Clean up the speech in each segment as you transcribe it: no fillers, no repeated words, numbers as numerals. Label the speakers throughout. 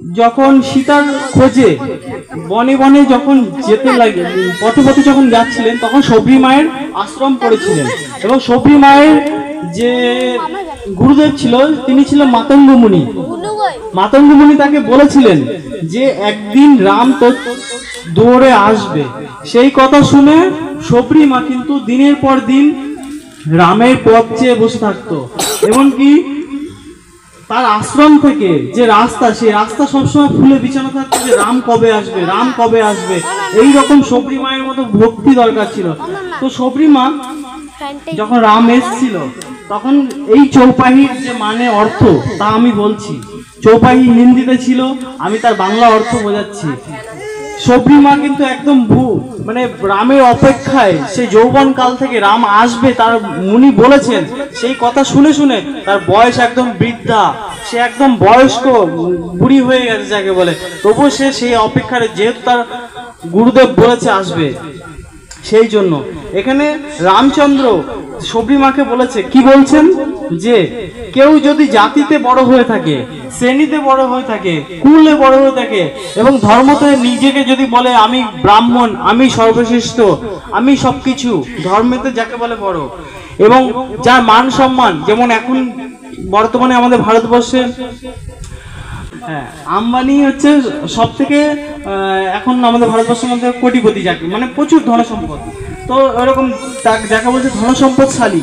Speaker 1: যখন সীতার খোঁজে বনে বনে যখন যেতে লাগে, পথে পথে যখন যাচ্ছিলেন, তখন সবরি মায়ের আশ্রম করেছিলেন। এবং সবরি মায়ের যে গুরুদেব ছিল তিনি ছিলেন মাতঙ্গ মুনি। মাতঙ্গ মুনি তাকে বলেছিলেন যে একদিন রাম তো দৌড়ে আসবে। সেই কথা শুনে সবরি মা কিন্তু দিনের পর দিন রামের পথ চেয়ে বসে থাকতো। এমনকি তার আশ্রম থেকে যে রাস্তা, সেই রাস্তা সবসময় ফুলে বিছানো থাকতো যে রাম কবে আসবে, রাম কবে আসবে। এইরকম সবরি মায়ের মতো ভক্তি দরকার ছিল। তো সবরি মা যখন রাম এসেছিল, তখন এই চৌপাহির যে মানে অর্থ তা আমি বলছি। চৌপাহি হিন্দিতে ছিল, আমি তার বাংলা অর্থ বোঝাচ্ছি। সবরি মা কিন্তু একদম মানে রামের অপেক্ষায়, সেই যৌবন কাল থেকে রাম আসবে তার মুনি বলেছেন, সেই কথা শুনে শুনে তার বয়স একদম বৃদ্ধা, সে একদম বয়স্ক বুড়ি হয়ে গেছে যাকে বলে, তবুও সে সেই অপেক্ষায়, যেহেতু তার গুরুদেব বলেছে আসবে, সেই জন্য এখানে রামচন্দ্র সবরি মাকে বলেছে, কি বলছেন, যে কেউ যদি জাতিতে বড় হয়ে থাকে, শ্রেণীতে বড় হয়ে থাকে, কুলে বড় হয়ে থাকে এবং ধর্মতে নিজেকে যদি বলে আমি ব্রাহ্মণ, আমি সর্বশ্রেষ্ঠ, আমি সবকিছু, ধর্মেতে যাকে বলে বড়, এবং যার মান সম্মান, যেমন এখন বর্তমানে আমাদের ভারতবর্ষে আম্বানি হচ্ছে সব থেকে এখন আমাদের ভারতবর্ষের মধ্যে কোটিপতি, যাকে মানে প্রচুর ধন সম্পদ। তো এরকম যাকে বলছে ধন সম্পদশালী,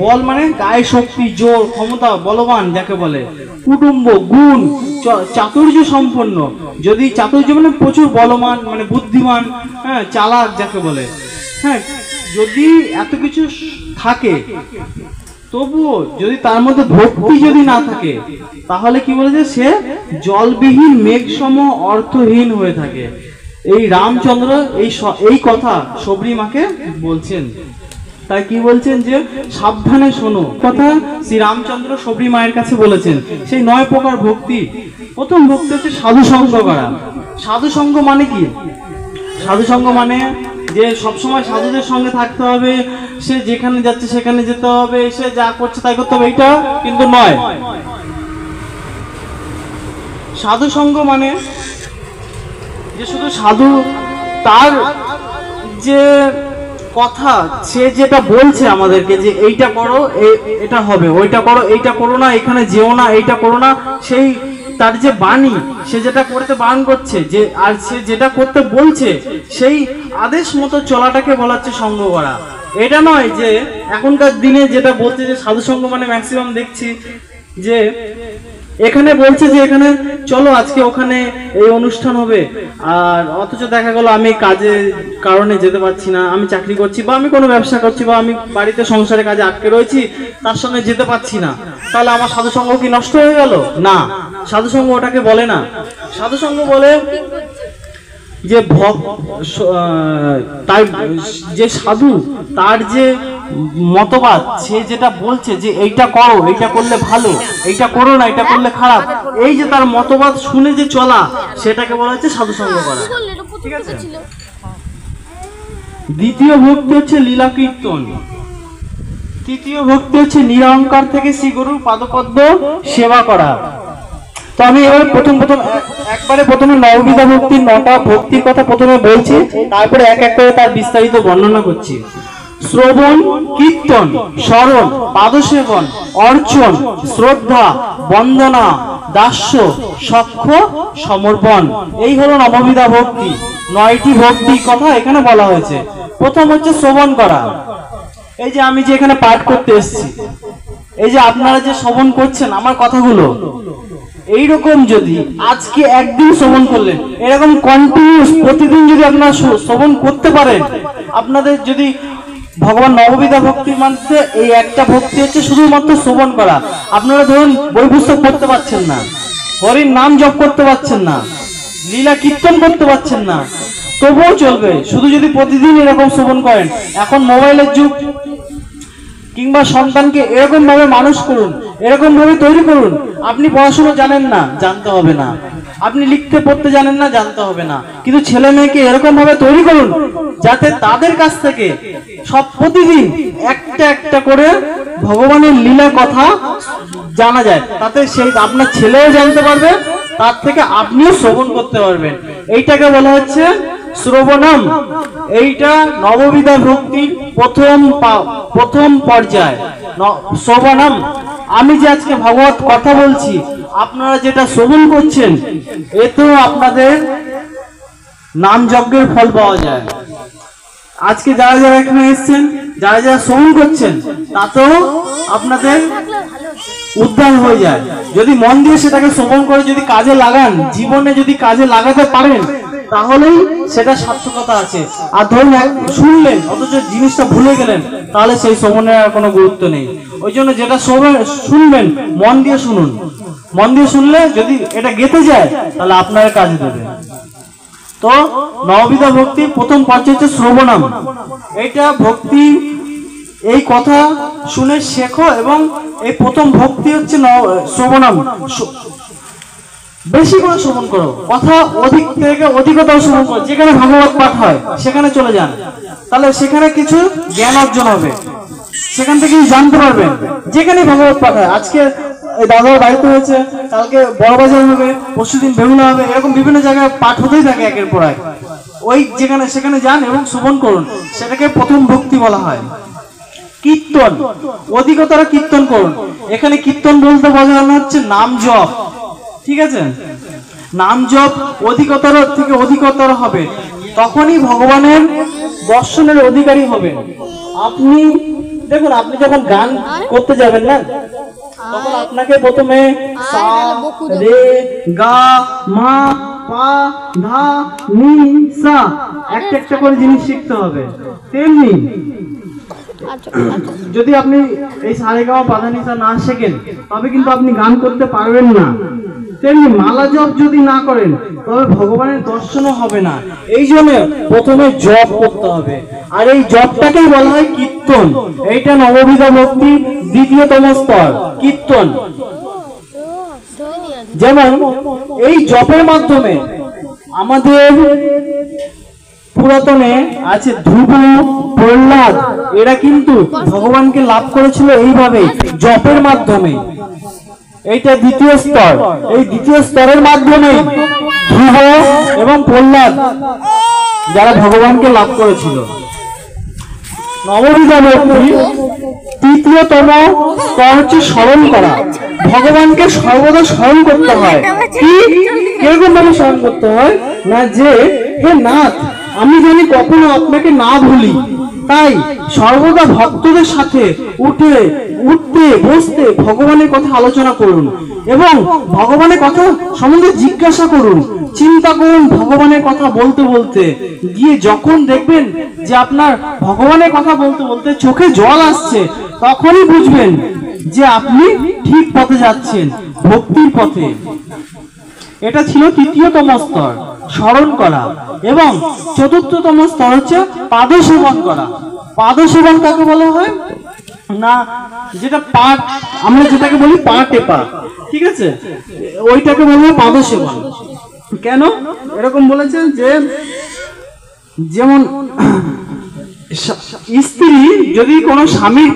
Speaker 1: বল মানে গায়ে শক্তি, জোর, ক্ষমতা, বলবান যাকে বলে, কুটুম্ব, গুণ, চাতুর্য সম্পন্ন। যদি চাতুর্য মানে প্রচুর বলবান, মানে বুদ্ধিমান, হ্যাঁ, চালাক যাকে বলে, হ্যাঁ, যদি এত কিছু থাকে, তবুও যদি তার মধ্যে ভক্তি যদি না থাকে, তাহলে কি বলেছে, সে জলবিহীন মেঘসম অর্থহীন হয়ে থাকে। এই রামচন্দ্র এই কথা সবরি মাকে বলছেন। তাই কি বলছেন, যে সাবধানে শোনো কথা শ্রী রামচন্দ্র সবরি মায়ের কাছে বলেছেন। সেই 9 প্রকার ভক্তি, প্রথম ভক্তি হচ্ছে সাধু সঙ্গ করা। সাধু সঙ্গ মানে কি? সাধু সঙ্গ মানে যে সবসময় সাধুদের সঙ্গে থাকতে হবে, সে যেখানে যাচ্ছে সেখানে যেতে হবে, সে যা করছে তাই করতে হবে, এইটা কিন্তু নয়। সাধু সঙ্গ মানে যে শুধু সাধু, তার যে কথা, সে যেটা বলছে আমাদেরকে যে এইটা করো এটা হবে, ওইটা করো এইটা করো না, এখানে যেও না, এইটা করো না, সেই তার যে বাণী, সে যেটা করতে বারণ করছে, যে আর সে যেটা করতে বলছে, সেই আদেশ মতো চলাটাকে বলা হচ্ছে সঙ্গ করা। এটা নয় যে এখনকার দিনে যেটা বলছে যে সাধু সঙ্গ মানে ম্যাক্সিমাম দেখছি যে এখানে বলছে যে এখানে চলো আজকে ওখানে এই অনুষ্ঠান হবে, আর অথচ দেখা গেল আমি কাজের কারণে যেতে পারছি না, আমি চাকরি করছি বা আমি কোনো ব্যবসা করছি বা আমি বাড়িতে সংসারে কাজে আটকে রয়েছি, তার সঙ্গে যেতে পারছি না, তাহলে আমার সাধুসঙ্গ কি নষ্ট হয়ে গেল? না, সাধুসঙ্গ ওটাকে বলে না। সাধুসঙ্গ বলে যে তার যে সাধু, তার যে মতবাদ, সে যেটা বলছে যে এইটা করো, এইটা করলে ভালো, এইটা করো না, এটা করলে খারাপ, এই যে তার মতবাদ শুনে যে চলা, সেটাকে বলা হচ্ছে সাধু সঙ্গ করা। ঠিক আছে। দ্বিতীয় ভক্তি হচ্ছে লীলা কীর্তন। তৃতীয় ভক্তি হচ্ছে নিরহংকার থেকে শ্রী গুরুর পাদপদ্ম সেবা করা। তো আমি এবার প্রথমে নববিধা ভক্তির 9টা ভক্তির কথা প্রথমে বলছি, তারপরে এক এক করে তার বিস্তারিত বর্ণনা করছি। শ্রবণ, কীর্তন, স্মরণ, পাদসেবন, অর্চন, শ্রদ্ধা, বন্দনা, দাস্য, সখ্য, সমর্পণ, এই হলো নববিধা ভক্তি। 9টি ভক্তির কথা এখানে বলা হয়েছে। প্রথম হচ্ছে শ্রবণ করা। এই যে আমি যে এখানে পাঠ করতে এসেছি, এই যে আপনারা যে শ্রবণ করছেন আমার কথাগুলো, এইরকম যদি আজকে একদিন শ্রবণ করলেন, এরকম কন্টিনিউস প্রতিদিন যদি আপনারা শ্রবণ করতে পারেন, আপনাদের যদি ভগবান নববিধা ভক্তির মধ্যে এই একটা ভক্তি হচ্ছে শুধুমাত্র শ্রবণ করা। আপনারা ধরুন বই পুস্তক পড়তে পারছেন না, হরির নাম জপ করতে পারছেন না, লীলা কীর্তন করতে পারছেন না, তবুও চলবে, শুধু যদি প্রতিদিন এরকম শ্রবণ করেন। এখন মোবাইলের যুগ, কিংবা সন্তানকে এরকম ভাবে মানুষ করুন, এরকম ভাবে তৈরি করুন। আপনি পড়াশোনা জানেন না, জানতে হবে না, আপনি লিখতে পড়তে জানেন না, জানতে হবে না, কিন্তু ছেলে মেয়েকে এরকম ভাবে তৈরি করুন যাতে তাদের কাছ থেকে সব প্রতিদিন একটা একটা করে ভগবানের লীলা কথা জানা যায়। তাতে সেই আপনার ছেলেও জানতে পারবে তার থেকে আপনিও শ্রবণ করতে পারবেন। এইটাকে বলা হচ্ছে শ্রবণম। এইটা নববিধা ভক্তির প্রথম পর্যায় শ্রবণম। আমি যে আজকে ভগবত কথা বলছি, আপনারা যেটা শ্রবণ করছেন, এতেও আপনাদের নাম যজ্ঞের ফল পাওয়া যায়। আজকে যারা যারা এখানে এসেছেন, যারা যারা শ্রবণ করছেন, তাতেও আপনাদের উদ্ধার হয়ে যায়। যদি মন দিয়ে সেটাকে শ্রবণ করে যদি কাজে লাগান, জীবনে যদি কাজে লাগাতে পারেন, তাহলেই সেটা সার্থকতা আছে। আর ধরুন শুনলেন অথচ জিনিসটা ভুলে গেলেন, তাহলে সেই শ্রবণের আর কোনো গুরুত্ব নেই। ওই জন্য যেটা শুনবেন মন দিয়ে শুনুন। মন দিয়ে শুনলে যদি এটা গেঁথে যায়, তাহলে আপনার কাজে দেবে। তো নববিধা ভক্তি প্রথম পর্যায়ে হচ্ছে শ্রবণম। এইটা ভক্তি, এই কথা শুনে শেখো, এবং এই প্রথম ভক্তি হচ্ছে শ্রবণম। বেশি করে শ্রবণ করো, কথা অধিক থেকে অধিকতর শ্রবণ করো। যেখানে ভাগবত পাঠ হয় সেখানে চলে যান, তাহলে সেখানে কিছু জ্ঞান অর্জন হবে, সেখান থেকে জানতে পারবেন। যেখানে ভাগবত পাঠ হয়, আজকে দাদার বাড়িতে হয়েছে, কালকে বড়বাজার হবে, পরশুদিন বেহুলা হবে, এরকম বিভিন্ন জায়গায় পাঠ হতেই থাকে একের পর এক। ওই যেখানে সেখানে যান এবং শ্রবণ করুন, সেটাকে প্রথম ভক্তি বলা হয়। কীর্তন, অধিকতর কীর্তন করুন। এখানে কীর্তন বলতে বোঝানো হচ্ছে নাম জপ, ঠিক আছে? নাম জপ অধিকতর থেকে অধিকতর হবে, তখনই ভগবানের দর্শনের অধিকারী হবে। আপনি দেখুন, আপনি যখন গান করতে যাবেন না, তখন আপনাকে প্রথমে সা রে গা মা পা ধা নি সা একটা একটা করে জিনিস শিখতে হবে। তেমনি যদি আপনি এই সারেগামা পাধানিসা না শেখেন, তবে কিন্তু আপনি গান করতে পারবেন না। তেমনি মালা জপ যদি না করেন, তবে ভগবানের দর্শনও হবে না। এই জন্য প্রথমে জপ করতে হবে, আর এই জপটাকেই বলা হয় কীর্তন। এইটা নববিধা ভক্তি দ্বিতীয়তম স্তর, কীর্তন। যেমন এই জপের মাধ্যমে আমাদের পুরাতনে আছে ধ্রুব, প্রহ্লাদ, এরা কিন্তু ভগবানকে লাভ করেছিল এইভাবে জপের মাধ্যমে। এইটা দ্বিতীয় স্তর। এই দ্বিতীয় স্তরের মাধ্যমে ধ্রুব এবং প্রহ্লাদ যারা ভগবানকে লাভ করেছিল। নববিধা ভক্তি তৃতীয়তম স্তর হচ্ছে স্মরণ করা। ভগবানকে সর্বদা স্মরণ করতে হয়। কি কিরকম ভাবে স্মরণ করতে হয় না, যে হে নাথ, আমি জানি কখনো আপনাকে না ভুলি, তাই সর্বদা ভক্তদের সাথে উঠতে বসতে ভগবানের কথা আলোচনা করুন এবং ভগবানের কথা সম্বন্ধে জিজ্ঞাসা করুন, চিন্তা করুন। ভগবানের কথা বলতে বলতে গিয়ে যখন দেখবেন যে আপনার ভগবানের কথা বলতে বলতে চোখে জল আসছে, তখনই বুঝবেন যে আপনি ঠিক পথে যাচ্ছেন, ভক্তির পথে। এটা ছিল তৃতীয়তম স্তর, স্মরণ করা। এবং চতুর্থতম স্তর হচ্ছে পাদ সেবন করা। পাদ সেবন কাকে বলা হয় না, যেটা পাঠ, আমরা যেটাকে বলি পা টেপা, ঠিক আছে, ওইটাকে বলা হয় পাদ সেবন। কেন এরকম বলেছেন, যে যেমন স্ত্রী যদি কোনো স্বামীর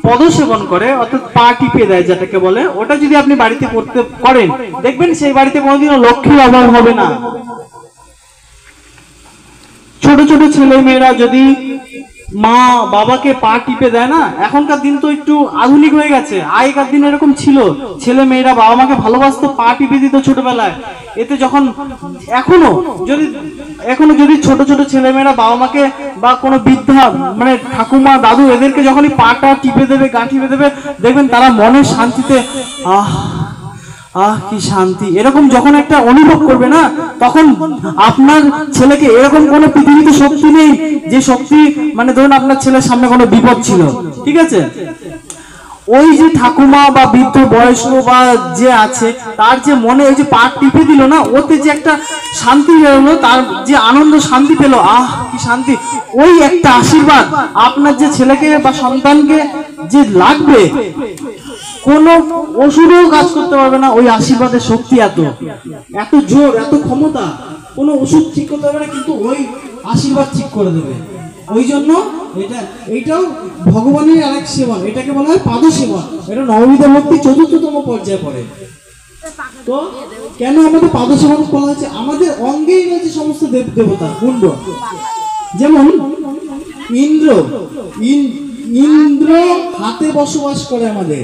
Speaker 1: পদ সেবন করে, অর্থাৎ পা টিপে দেয় যেটাকে বলে, ওটা যদি আপনি বাড়িতে করতে করেন, দেখবেন সেই বাড়িতে কোনোদিনও লক্ষ্মীর অভাব হবে না। ছোট ছোট ছেলে মেয়েরা যদি মা বাবাকে পা টিপে দেয় না, এখনকার দিন তো একটু আধুনিক হয়ে গেছে, আগেকার দিন এরকম ছিল, ছেলে মেয়েরা বাবা মাকে ভালোবাসতো, পা টিপে দিত ছোটবেলায়। এতে যখন এখনো যদি ছোট ছোট ছেলে মেয়েরা বাবা মাকে বা কোনো বৃদ্ধা মানে ঠাকুমা দাদু এদেরকে যখনই পাটা টিপে দেবে, গা টিপে দেবে, দেখবেন তারা মনের শান্তিতে কি শান্তি, এরকম যখন একটা অনুভব করবে না, তখন আপনার ছেলেকে এরকম কোনো পৃথিবীতে শক্তি নেই যে শক্তি, মানে ধরুন আপনার ছেলের সামনে কোনো বিপদ ছিল, ঠিক আছে, ওই যে ঠাকুমা বা বৃদ্ধ বয়স্ক বা যে আছে, তার যে মনে ওই যে পা টিপে দিল না, ওতে যে একটা শান্তি বেরোলো, তার যে আনন্দ শান্তি পেলো, কি শান্তি, ওই একটা আশীর্বাদ আপনার যে ছেলেকে বা সন্তানকে যে লাগবে, কোন ওষুধও কাজ করতে পারবে না। ওই আশীর্বাদের শক্তি এত জোর, এত ক্ষমতা, কোন ওষুধ ঠিক করতে পারবে না, কিন্তু ওই আশীর্বাদ ঠিক করে দেবে। ওই জন্য এইটাও ভগবানের আরেক সেবন, এটাকে বলা হয় পাদ সেবন। এটা নববিধা ভক্তি চতুর্থতম পর্যায়ে পড়ে।
Speaker 2: তো কেন আমাদের পাদসেবন বলা হচ্ছে? আমাদের অঙ্গেই রয়েছে সমস্ত দেব দেবতা কুণ্ড। যেমন ইন্দ্র, ইন্দ্র হাতে বসবাস করে আমাদের,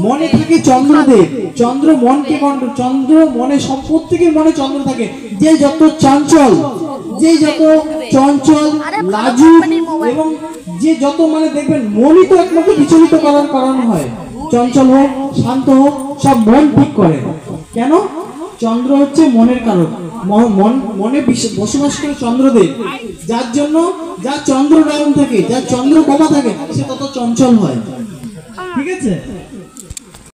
Speaker 2: মনে থাকে চন্দ্রদেব, চন্দ্র মনকে কন্ট্রোল, চন্দ্র মনে প্রত্যেকের মনে চন্দ্র থাকে। যে যত চঞ্চল, যে যত চঞ্চল লাজুক এবং যে যত মানে দেখবেন মনই তো একমাত্র বিচলিত করার কারণ হয়। চঞ্চল হোক শান্ত হোক সব মন ঠিক করে। কেন? চন্দ্র হচ্ছে মনের কারণ, মনে বসবাস করে চন্দ্রদেব, যার জন্য যার চন্দ্র ডাউন থাকে, যার চন্দ্র কমা থাকে সে তত চঞ্চল হয়। ঠিক আছে।